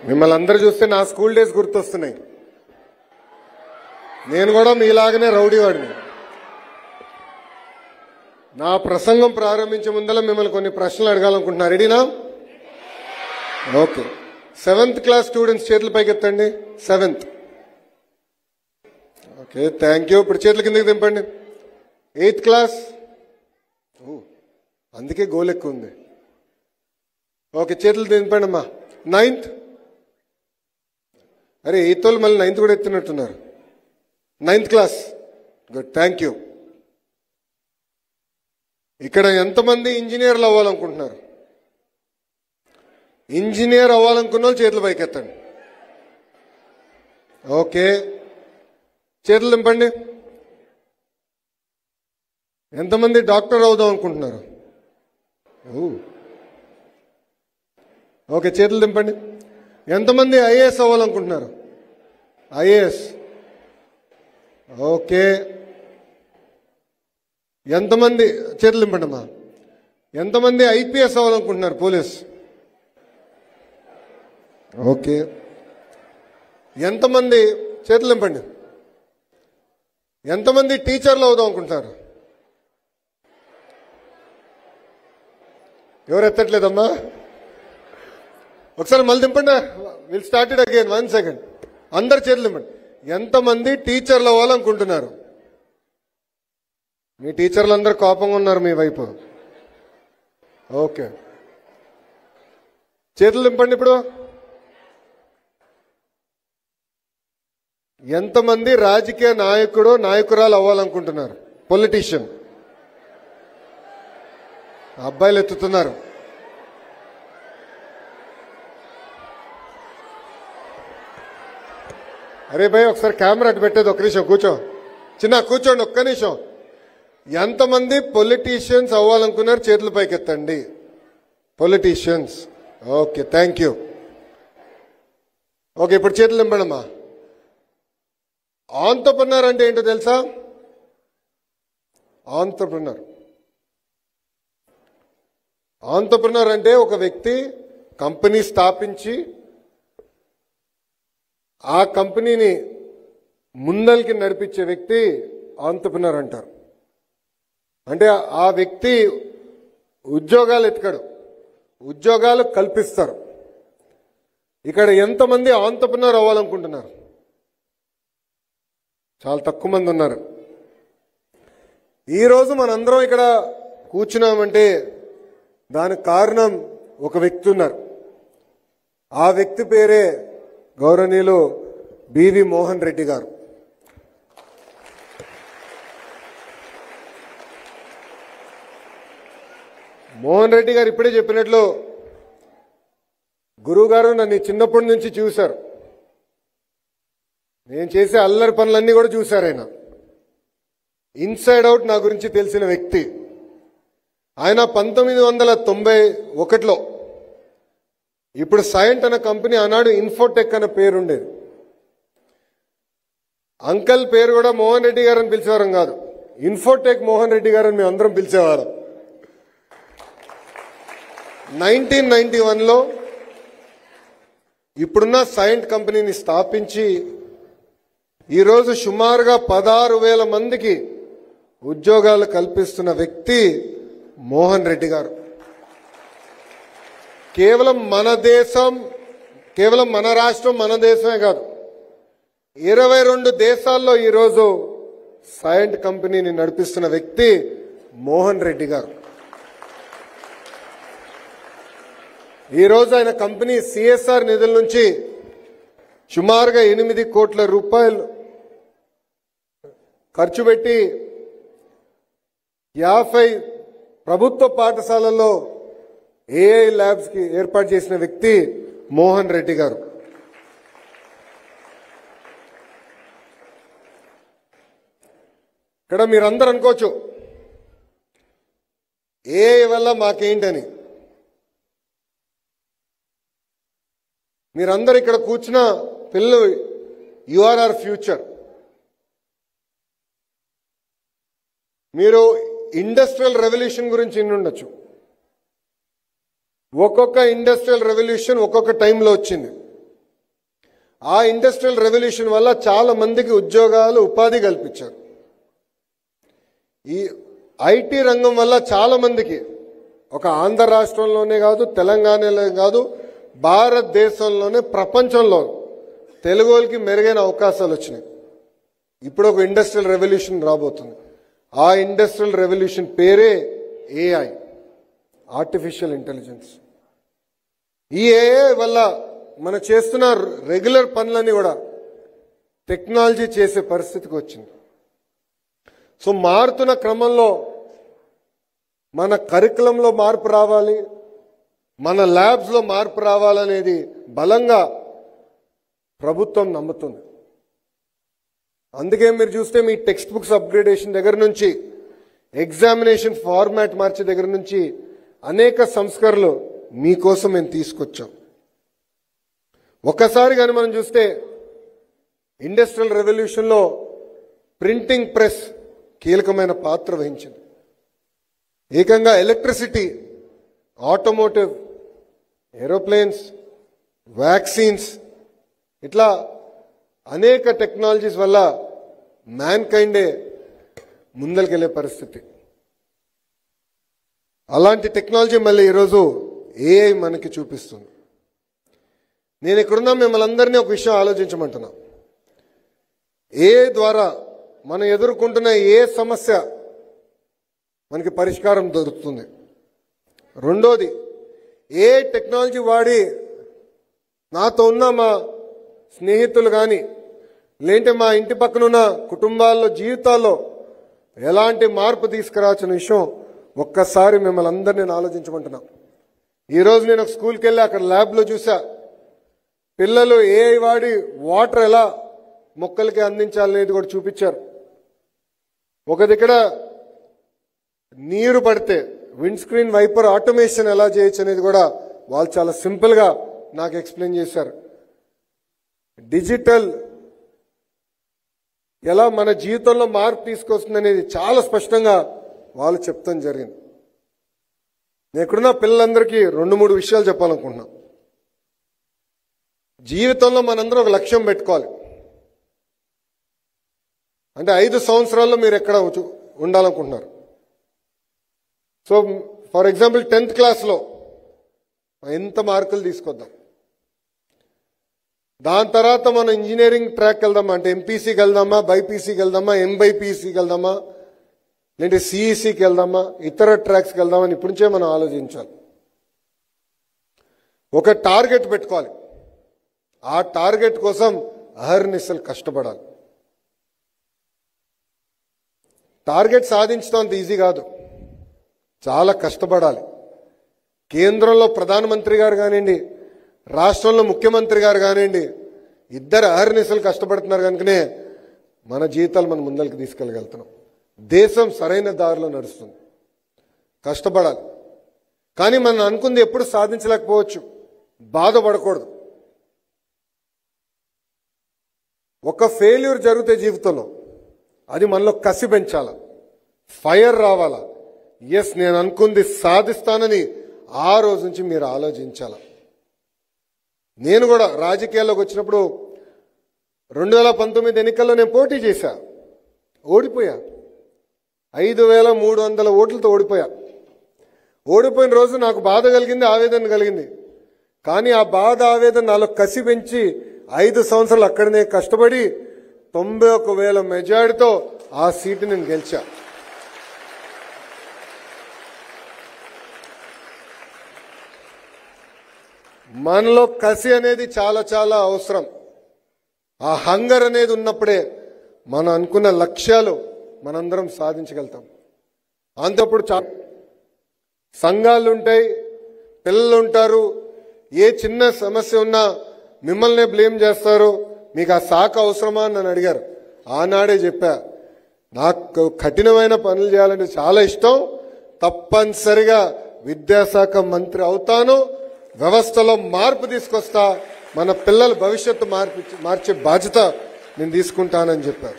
మిమ్మల్ని అందరూ చూస్తే నా స్కూల్ డేస్ గుర్తొస్తున్నాయి. నేను కూడా మీలాగనే రౌడీవాడిని. నా ప్రసంగం ప్రారంభించే ముందర మిమ్మల్ని కొన్ని ప్రశ్నలు అడగాలనుకుంటున్నా. రెడీనా? ఓకే. 7th క్లాస్ స్టూడెంట్స్ చేతుల పైకి ఎత్తండి. 7th. Okay, thank you. ఇప్పుడు చేతుల కిందకి దింపండి. 8th class. అందుకే గోల్ ఎక్కువ ఉంది. ఓకే, చేతులు దింపండి అమ్మా. 9th. అరే 8th వాళ్ళు మళ్ళీ 9th కూడా ఎత్తినట్టున్నారు. 9th class. Good, thank you. ఇక్కడ ఎంతమంది ఇంజనీర్లు అవ్వాలనుకుంటున్నారు? ఇంజనీర్ అవ్వాలనుకున్న వాళ్ళు చేతులు పైకి ఎత్తండి. ఓకే, చేతులు దింపండి. ఎంతమంది డాక్టర్ అవుదాం అనుకుంటున్నారు? ఓకే, చేతులు దింపండి. ఎంతమంది ఐఏఎస్ అవ్వాలనుకుంటున్నారు? ఐఏఎస్. ఓకే. ఎంతమంది చేతులు దింపండి అమ్మా. ఎంతమంది ఐపీఎస్ అవ్వాలనుకుంటున్నారు? పోలీస్. ఓకే. ఎంతమంది చేతులు దింపండి. ఎంతమంది టీచర్లు అవుదాం అనుకుంటున్నారు? ఎవరు ఎత్తట్లేదమ్మా? ఒకసారి మళ్ళీ దింపండి. Will start it again. 1 second. అందరు చేతులు దింపండి. ఎంతమంది టీచర్లు అవ్వాలనుకుంటున్నారు? మీ టీచర్లు అందరు కోపంగా ఉన్నారు మీ వైపు. ఓకే, చేతులు దింపండి. ఇప్పుడు ఎంతమంది రాజకీయ నాయకురాలు అవ్వాలనుకుంటున్నారు? పొలిటీషియన్. అబ్బాయిలు ఎత్తుతున్నారు. అరే భయ్, ఒకసారి కెమెరా అటు పెట్టేది. ఒక్క నిమిషం కూర్చో. చిన్న కూర్చోండి ఒక్క నిమిషం. ఎంతమంది పొలిటీషియన్స్ అవ్వాలనుకున్నారు? చేతుల పైకి ఎత్తండి. Politicians. Okay, thank you. Okay, ఇప్పుడు చేతులు దింపడమ్మా. ఆంట్రప్రెన్యూర్ అంటే ఏంటో తెలుసా? ఆంట్రప్రెన్యూర్ అంటే ఒక వ్యక్తి కంపెనీ స్థాపించి ఆ కంపెనీని ముందరికి నడిపించే వ్యక్తి ఆంట్రప్రెన్యూర్ అంటారు. అంటే ఆ వ్యక్తి ఉద్యోగాలు ఎత్తుకడు, ఉద్యోగాలు కల్పిస్తారు. ఇక్కడ ఎంతమంది ఆంట్రప్రెన్యూర్ అవ్వాలనుకుంటున్నారు? చాలా తక్కువ మంది ఉన్నారు. ఈరోజు మనందరం ఇక్కడ కూర్చున్నామంటే దానికి కారణం ఒక వ్యక్తి ఉన్నారు. ఆ వ్యక్తి పేరే గౌరవనీయులు బివి మోహన్ రెడ్డి గారు. మోహన్ రెడ్డి గారు ఇప్పుడే చెప్పినట్లు గురువు గారు నన్ను చిన్నప్పటి నుంచి చూశారు. నేను చేసే అల్లరి పనులన్నీ కూడా చూశారు. ఆయన ఇన్సైడ్ అవుట్ నా గురించి తెలిసిన వ్యక్తి. ఆయన 1991లో ఇప్పుడు సైంట్ అనే కంపెనీ, ఆనాడు ఇన్ఫోటెక్ అనే పేరు ఉండేది. అంకల్ పేరు కూడా మోహన్ రెడ్డి గారు అని పిలిచేవారం కాదు, ఇన్ఫోటెక్ మోహన్ రెడ్డి గారు అని మేము అందరం పిలిచేవారం. 1991లో ఇప్పుడున్న సైంట్ కంపెనీని స్థాపించి ఈరోజు సుమారుగా 16,000 మందికి ఉద్యోగాలు కల్పిస్తున్న వ్యక్తి మోహన్ రెడ్డి గారు. కేవలం మన దేశం, కేవలం మన రాష్ట్రం, మన దేశమే కాదు, 22 దేశాల్లో ఈరోజు సైంట్ కంపెనీని నడిపిస్తున్న వ్యక్తి మోహన్ రెడ్డి గారు. ఈరోజు ఆయన కంపెనీ సిఎస్ఆర్ నిధుల నుంచి సుమారుగా 8 కోట్ల రూపాయలు ఖర్చు పెట్టి 50 ప్రభుత్వ పాఠశాలల్లో ఏఐ ల్యాబ్స్ కి ఏర్పాటు చేసిన వ్యక్తి మోహన్ రెడ్డి గారు. ఇక్కడ మీరందరూ అనుకోవచ్చు ఏఐ వల్ల మాకేంటని. మీరందరూ ఇక్కడ కూర్చున్న పిల్లలు, యు ఆర్ అవర్ ఫ్యూచర్. మీరు ఇండస్ట్రియల్ రెవల్యూషన్ గురించి వినుండొచ్చు. ఒక్కొక్క ఇండస్ట్రియల్ రెవల్యూషన్ ఒక్కొక్క టైంలో వచ్చింది. ఆ ఇండస్ట్రియల్ రెవల్యూషన్ వల్ల చాలా మందికి ఉద్యోగాలు ఉపాధి కల్పించారు. ఈ ఐటీ రంగం వల్ల చాలా మందికి ఒక ఆంధ్ర రాష్ట్రంలోనే కాదు, తెలంగాణలో కాదు, భారతదేశంలోనే ప్రపంచంలో తెలుగు వాళ్ళకి మెరుగైన అవకాశాలు వచ్చినాయి. ఇప్పుడు ఒక ఇండస్ట్రియల్ రెవల్యూషన్ రాబోతుంది. ఆ ఇండస్ట్రియల్ రెవల్యూషన్ పేరే ఏఐ, ఆర్టిఫిషియల్ ఇంటెలిజెన్స్. ఈ ఏఐ వల్ల మనం చేస్తున్న రెగ్యులర్ పనులన్నీ కూడా టెక్నాలజీ చేసే పరిస్థితికి వచ్చింది. సో మారుతున్న క్రమంలో మన కరికులంలో మార్పు రావాలి, మన ల్యాబ్స్లో మార్పు రావాలనేది బలంగా ప్రభుత్వం నమ్ముతుంది. అందుకే మీరు చూస్తే మీ టెక్స్ట్ బుక్స్ అప్గ్రేడేషన్ దగ్గర నుంచి, ఎగ్జామినేషన్ ఫార్మాట్ మార్చే దగ్గర నుంచి అనేక సంస్కరణలు మీకోసం మేము తీసుకొచ్చాం. ఒక్కసారి కానీ మనం చూస్తే ఇండస్ట్రియల్ రెవల్యూషన్లో ప్రింటింగ్ ప్రెస్ కీలకమైన పాత్ర వహించింది. ఏకంగా ఎలక్ట్రిసిటీ, ఆటోమోటివ్, ఏరోప్లేన్స్, వ్యాక్సిన్స్, ఇట్లా అనేక టెక్నాలజీస్ వల్ల మ్యాన్ కైండే ముందరికెళ్లే పరిస్థితి. అలాంటి టెక్నాలజీ మళ్ళీ ఈరోజు ఏఐ మనకి చూపిస్తుంది. నేను ఇక్కడున్నా మిమ్మల్ని అందరినీ ఒక విషయం ఆలోచించమంటున్నా. ఏఐ ద్వారా మనం ఎదుర్కొంటున్న ఏ సమస్య మనకి పరిష్కారం దొరుకుతుంది. రెండోది, ఏ టెక్నాలజీ వాడి నాతో ఉన్న మా స్నేహితులు కానీ, లేదంటే మా ఇంటి పక్కనున్న కుటుంబాల్లో జీవితాల్లో ఎలాంటి మార్పు తీసుకురావచ్చిన విషయం ఒక్కసారి మిమ్మల్ని అందరినీ నేను ఆలోచించమంటున్నా. ఈరోజు నేను ఒక స్కూల్కి వెళ్ళి అక్కడ ల్యాబ్లో చూసా, పిల్లలు ఏఐ వాడి వాటర్ ఎలా మొక్కలకి అందించాలనేది కూడా చూపించారు. ఒక దగ్గర నీరు పడితే విండ్ స్క్రీన్ వైపర్ ఆటోమేషన్ ఎలా చేయొచ్చు అనేది కూడా వాళ్ళు చాలా సింపుల్గా నాకు ఎక్స్ప్లెయిన్ చేశారు. డిజిటల్ ఎలా మన జీవితంలో మార్పు తీసుకొస్తుంది అనేది చాలా స్పష్టంగా వాళ్ళు చెప్తాం జరిగింది. నేను ఇక్కడున్న పిల్లలందరికీ 2-3 విషయాలు చెప్పాలనుకుంటున్నాను. జీవితంలో మనందరం ఒక లక్ష్యం పెట్టుకోవాలి. అంటే 5 సంవత్సరాల్లో మీరు ఎక్కడ ఉండాలనుకుంటున్నారు? సో ఫర్ ఎగ్జాంపుల్ 10th క్లాస్లో ఎంత మార్కులు తీసుకొద్దాం, దాని తర్వాత మనం ఇంజనీరింగ్ ట్రాక్ వెళ్దామా, అంటే ఎంపీసీకి వెళ్దామా, బైపీసీకి వెళ్దామా, ఎంబైపీసీకి వెళ్దామా, లేదంటే సిఈసీకి వెళ్దామా, ఇతర ట్రాక్స్కి వెళ్దామని ఇప్పటి నుంచే మనం ఆలోచించాలి. ఒక టార్గెట్ పెట్టుకోవాలి. ఆ టార్గెట్ కోసం అహర్నిశలు కష్టపడాలి. టార్గెట్ సాధించడం అంత ఈజీ కాదు, చాలా కష్టపడాలి. కేంద్రంలో ప్రధానమంత్రి గారు కానివ్వండి, రాష్ట్రంలో ముఖ్యమంత్రి గారు కానివ్వండి, ఇద్దరు అహర్నిశలు కష్టపడుతున్నారు కనుకనే మన జీవితాలు మనం ముందరికి తీసుకెళ్ళగలుగుతున్నాం. దేశం సరైన దారిలో నడుస్తుంది. కష్టపడాలి. కానీ మనం అనుకుంది ఎప్పుడు సాధించలేకపోవచ్చు, బాధపడకూడదు. ఒక ఫెయిల్యూర్ జరిగితే జీవితంలో అది మనలో కసి పెంచాల, ఫైర్ రావాలా. ఎస్, నేను అనుకుంది సాధిస్తానని ఆ రోజు నుంచి మీరు ఆలోచించాల. నేను కూడా రాజకీయాల్లోకి వచ్చినప్పుడు 2019 ఎన్నికల్లో నేను పోటీ చేశా, ఓడిపోయా. 5,300 ఓట్లతో ఓడిపోయా. ఓడిపోయిన రోజు నాకు బాధ కలిగింది, ఆవేదన కలిగింది. కానీ ఆ బాధ, ఆవేదన నాలో కసి పెంచి 5 సంవత్సరాలు అక్కడనే కష్టపడి 91,000 మెజారిటీతో ఆ సీటు నేను గెలిచా. మనలో కసి అనేది చాలా చాలా అవసరం. ఆ హంగర్ అనేది ఉన్నప్పుడే మనం అనుకున్న లక్ష్యాలు మనందరం సాధించగలుగుతాం. అంతప్పుడు సంఘాలు ఉంటాయి, పిల్లలు ఉంటారు. ఏ చిన్న సమస్య ఉన్నా మిమ్మల్నే బ్లేమ్ చేస్తారు. మీకు ఆ శాఖ అవసరమా అని నన్ను అడిగారు. ఆనాడే చెప్పా, నాకు కఠినమైన పనులు చేయాలంటే చాలా ఇష్టం, తప్పనిసరిగా విద్యాశాఖ మంత్రి అవుతాను, వ్యవస్థలో మార్పు తీసుకొస్తా, మన పిల్లల భవిష్యత్తు మార్చే బాధ్యత నేను తీసుకుంటానని చెప్పారు.